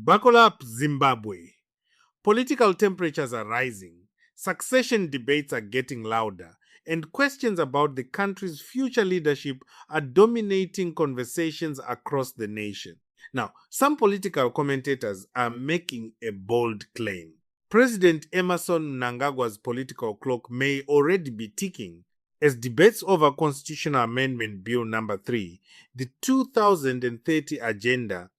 Buckle up, Zimbabwe. Political temperatures are rising, succession debates are getting louder, and questions about the country's future leadership are dominating conversations across the nation. Now, some political commentators are making a bold claim. President Emerson Mnangagwa's political clock may already be ticking as debates over Constitutional Amendment Bill number 3, the 2030 agenda,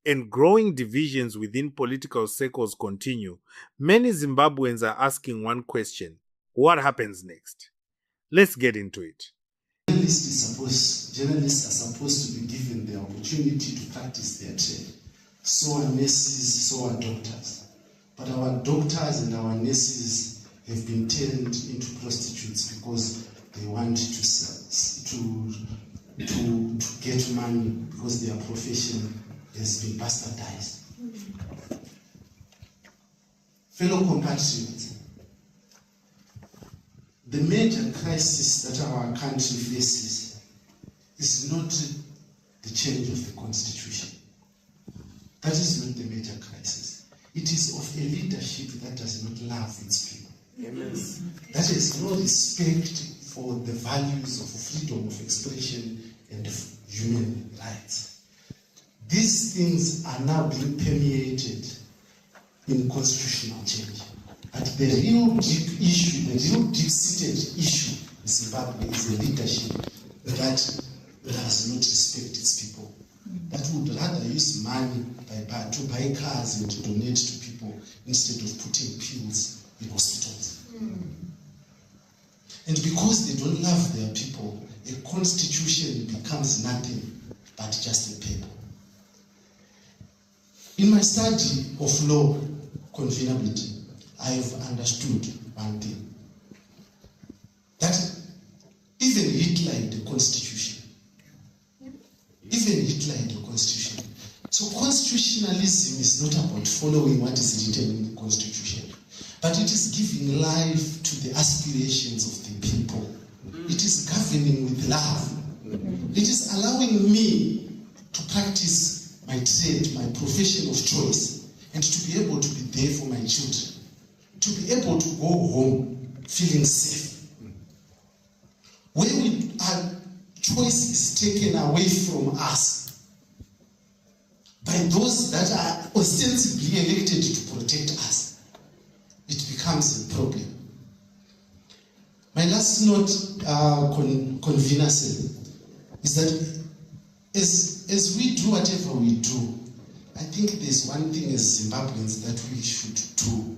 and growing divisions within political circles continue. Many Zimbabweans are asking one question: what happens next? Let's get into it. Journalists are supposed to be given the opportunity to practice their trade. So are nurses, so are doctors. But our doctors and our nurses have been turned into prostitutes because they want to get money because their profession has been bastardized. Fellow compatriots, the major crisis that our country faces is not the change of the constitution. That is not the major crisis. It is of a leadership that does not love its people. Yes. That has no respect for the values of freedom of expression and of human rights. These things are now being permeated in constitutional change. But the real deep issue, the real deep-seated issue in Zimbabwe is a leadership that does not respect its people, that would rather use money to buy cars and to donate to people instead of putting pills in hospitals. And because they don't love their people, a constitution becomes nothing but just a paper. In my study of law convenability, I have understood one thing, that even Hitler had a constitution. Even Hitler had a constitution. So constitutionalism is not about following what is written in the constitution, but it is giving life to the aspirations of the people. It is governing with love. It is allowing me to practice my trade, my profession of choice, and to be able to be there for my children, to be able to go home feeling safe. When our choice is taken away from us by those that are ostensibly elected to protect us, it becomes a problem. My last note, convener said, is that as we do whatever we do, I think there's one thing as Zimbabweans that we should do,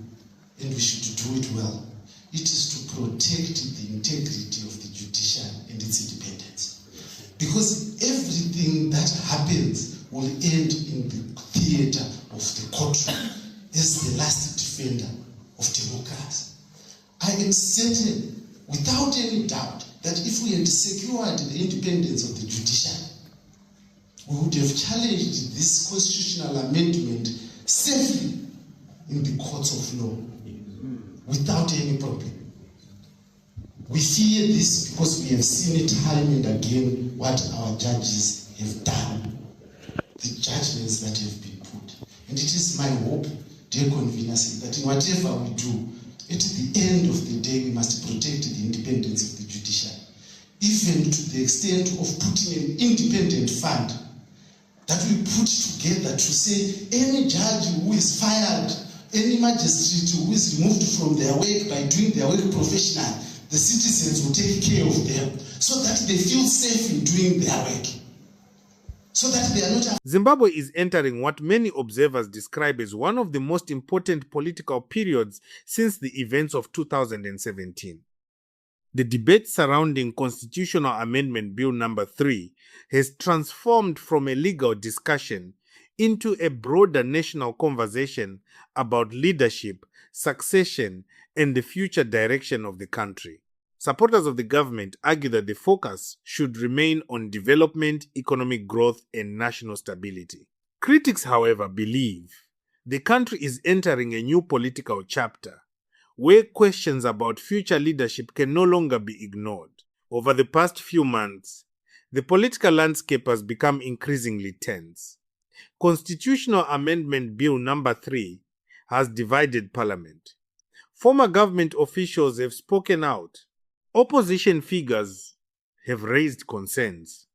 and we should do it well. It is to protect the integrity of the judiciary and its independence. Because everything that happens will end in the theater of the courtroom as the last defender of democracy. I am certain, without any doubt, that if we had secured the independence of the judiciary, we would have challenged this constitutional amendment safely in the courts of law without any problem. We fear this because we have seen it time and again what our judges have done, the judgments that have been put. And it is my hope, dear convener, that in whatever we do, at the end of the day, we must protect the independence of the judiciary, even to the extent of putting an independent fund that we put together to say any judge who is fired, any magistrate who is removed from their work by doing their work professionally, the citizens will take care of them so that they feel safe in doing their work. So that they are not. Zimbabwe is entering what many observers describe as one of the most important political periods since the events of 2017. The debate surrounding Constitutional Amendment Bill number 3 has transformed from a legal discussion into a broader national conversation about leadership, succession, and the future direction of the country. Supporters of the government argue that the focus should remain on development, economic growth, and national stability. Critics, however, believe the country is entering a new political chapter where questions about future leadership can no longer be ignored. Over the past few months, the political landscape has become increasingly tense. Constitutional Amendment Bill number 3 has divided Parliament. Former government officials have spoken out. Opposition figures have raised concerns.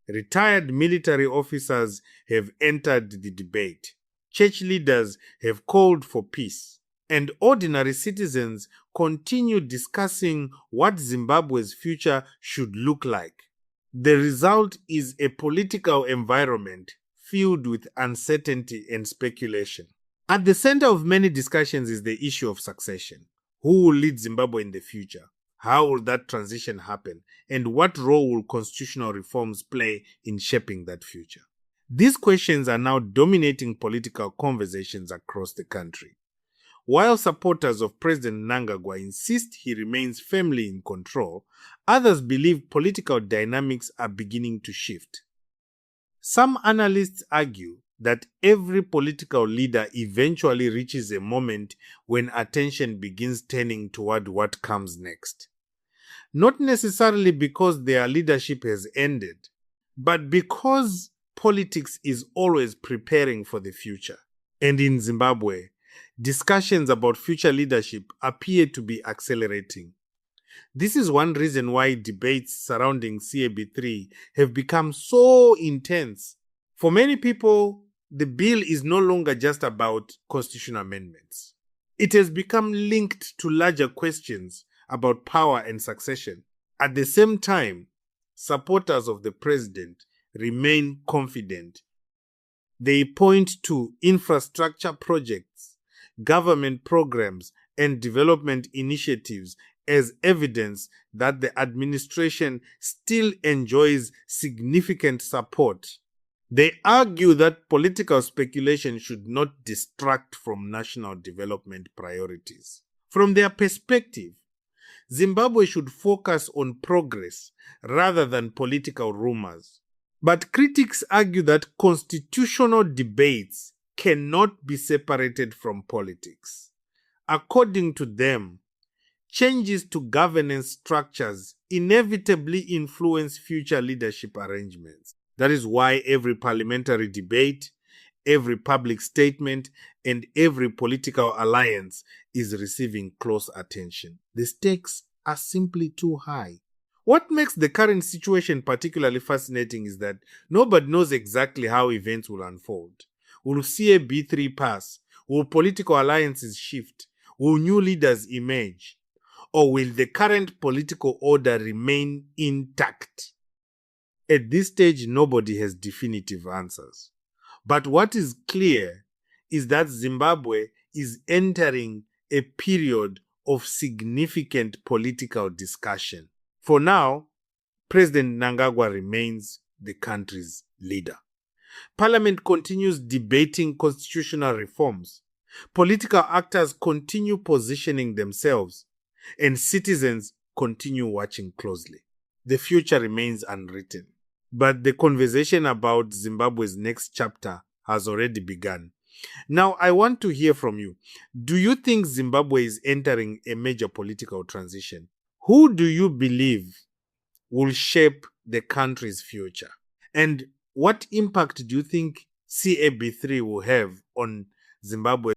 Retired military officers have entered the debate. Church leaders have called for peace. And ordinary citizens continue discussing what Zimbabwe's future should look like. The result is a political environment filled with uncertainty and speculation. At the center of many discussions is the issue of succession. Who will lead Zimbabwe in the future? How will that transition happen? And what role will constitutional reforms play in shaping that future? These questions are now dominating political conversations across the country. While supporters of President Mnangagwa insist he remains firmly in control, others believe political dynamics are beginning to shift. Some analysts argue that every political leader eventually reaches a moment when attention begins turning toward what comes next. Not necessarily because their leadership has ended, but because politics is always preparing for the future. And in Zimbabwe, discussions about future leadership appear to be accelerating. This is one reason why debates surrounding CAB3 have become so intense. For many people, the bill is no longer just about constitutional amendments. It has become linked to larger questions about power and succession. At the same time, supporters of the president remain confident. They point to infrastructure projects, government programs, and development initiatives as evidence that the administration still enjoys significant support. They argue that political speculation should not distract from national development priorities. From their perspective, Zimbabwe should focus on progress rather than political rumors. But critics argue that constitutional debates cannot be separated from politics. According to them, changes to governance structures inevitably influence future leadership arrangements. That is why every parliamentary debate, every public statement, and every political alliance is receiving close attention. The stakes are simply too high. What makes the current situation particularly fascinating is that nobody knows exactly how events will unfold. Will CAB3 pass? Will political alliances shift? Will new leaders emerge? Or will the current political order remain intact? At this stage, nobody has definitive answers. But what is clear is that Zimbabwe is entering a period of significant political discussion. For now, President Mnangagwa remains the country's leader. Parliament continues debating constitutional reforms. Political actors continue positioning themselves, and citizens continue watching closely. The future remains unwritten, but the conversation about Zimbabwe's next chapter has already begun. Now, I want to hear from you. Do you think Zimbabwe is entering a major political transition? Who do you believe will shape the country's future? And what impact do you think CAB3 will have on Zimbabwe?